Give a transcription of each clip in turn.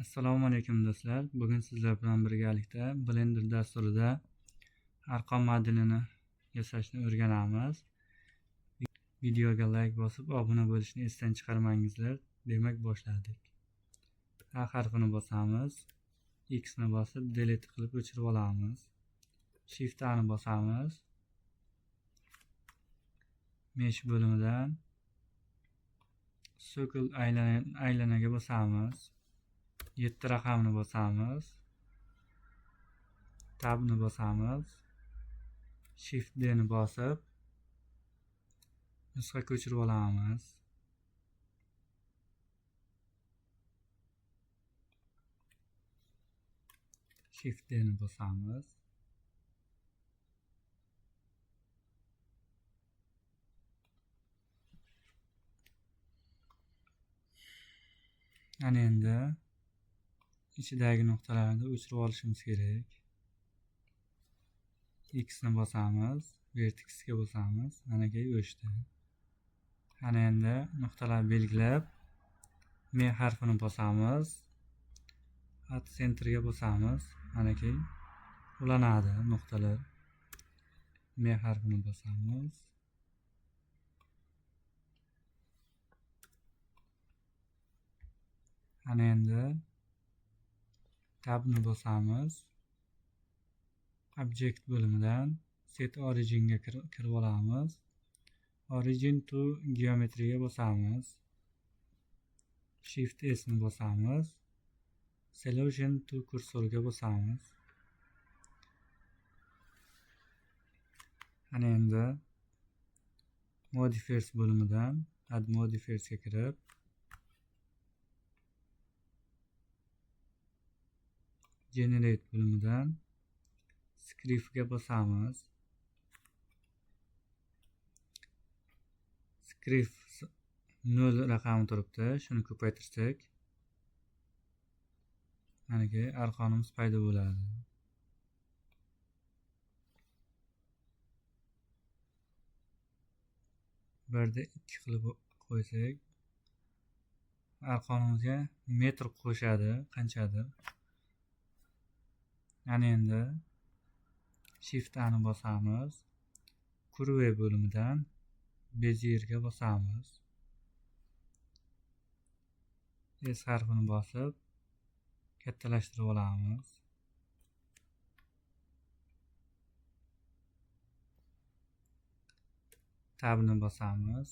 Assalomu alaykum do'stlar. Bugun sizlar bilan birgalikda Blender dasturida arqon modelini yasashni o'rganamiz. Videoga like bosib, obuna bo'lishni esdan chiqarmangizlar. Demak, boshladik. A harfini bosamiz. X ni bosib delete qilib o'chirib olamiz. Shift A ni bosamiz. Mesh bo'limidan circle aylanaga bosamiz. 7 raqamni bosamiz. Tab ni bosamiz. Shift D ni bosib nusxa ko'chirib olamiz. Shift D ni bosamiz. Ana endi ichidagi nuqtalarni o'chirib olishimiz kerak. X ni bosamiz, vertexga bosamiz. Mana keyin o'chdi. Ana endi nuqtalar belgilab, M harfini bosamiz. At centerga bosamiz. Mana keyin ulanadi nuqtalar. M harfini bosamiz. Ana endi tab ni bosamiz. Object bo'limidan set origin ga kirib olamiz. Origin to geometry ga bosamiz. Shift S ni bosamiz. Selection to cursor ga bosamiz. Ana endi modifiers bo'limidan add modifiers ga kirib generate bo'limidan script ga bosamiz. Script 0 raqami turibdi. Shuni ko'paytirsak, mana ki arqonimiz paydo bo'ladi. Birda 2 qilib qo'ysak, arqonimizga metr qo'shadi, qanchadir. Ana endi Shift A ni bosamiz. Curve bo'limidan Bezier ga bosamiz. S harfini bosib kattalashtirib olamiz. Tab ni bosamiz.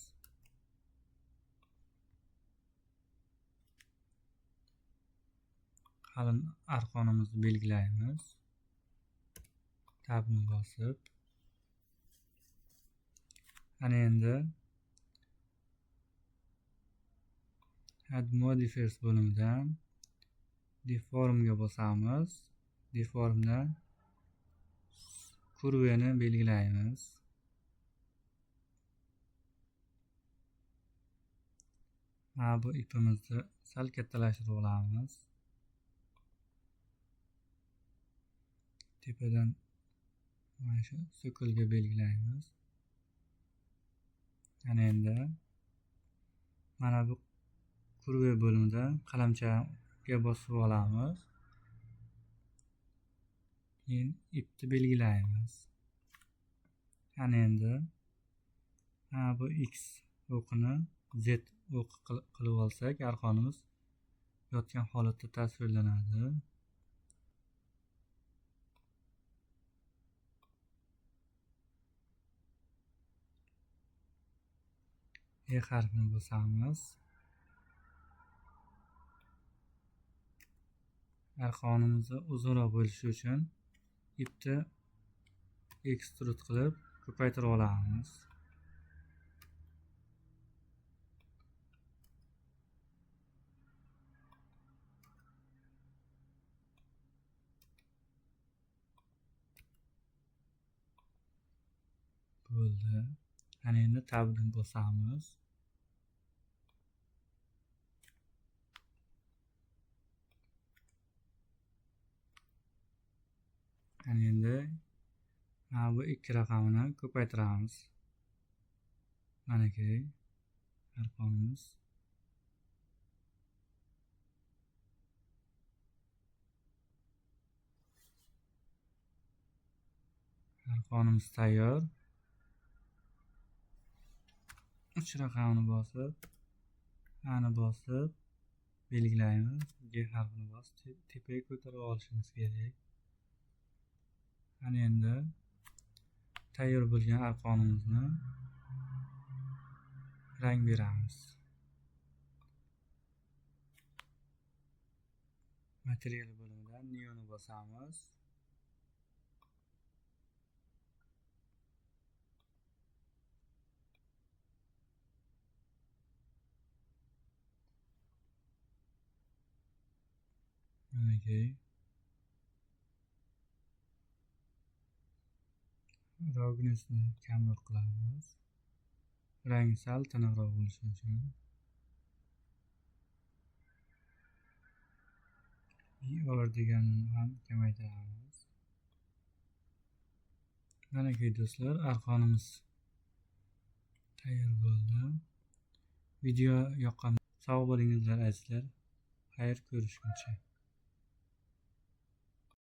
Qalin arqonimizni belgilaymiz. Tab ni bosib. Ana endi add modifiers bo'limidan deform ga bosamiz. Deformdan curveni belgilaymiz. Bu ipimizni sal kattalashtirib olamiz. Tepadan mana shu circle'ga belgilaymiz. Ana endi mana bu curve bo'limidan qalamchaga bosib olamiz. Keyin ipni belgilaymiz. Ana endi bu X o'qini Z o'qi qilib olsak, arqonimiz yotgan holatda tasvirlanadi. E harfini bosamiz. Arqonimizni uzunroq bo'lishi uchun ipni extrude qilib ko'paytirib olamiz. Bo'ldi. Ana endi tabni bosamiz. Ana endi bu 2 raqamini ko'paytiramiz. Mana ki arqonimiz Arqonimiz tayyor. 3 raqamini bosib, ani bosib belgilaymiz. G harfini bosib tepaga ko'tarib olishimiz kerak. Ana endi tayyor bo'lgan arqonimizni rang beramiz. Material bo'limidan neonni bosamiz. Manaki rognusni kamroq qilamiz. Rangi sal tiniqroq bo'lishi uchun. BR deganini ham kamaytiramiz. Manaki do'stlar, arqonimiz tayyor bo'ldi. Video yoqqan sog' bo'lingizlar azizlar. Xayr ko'rishguncha.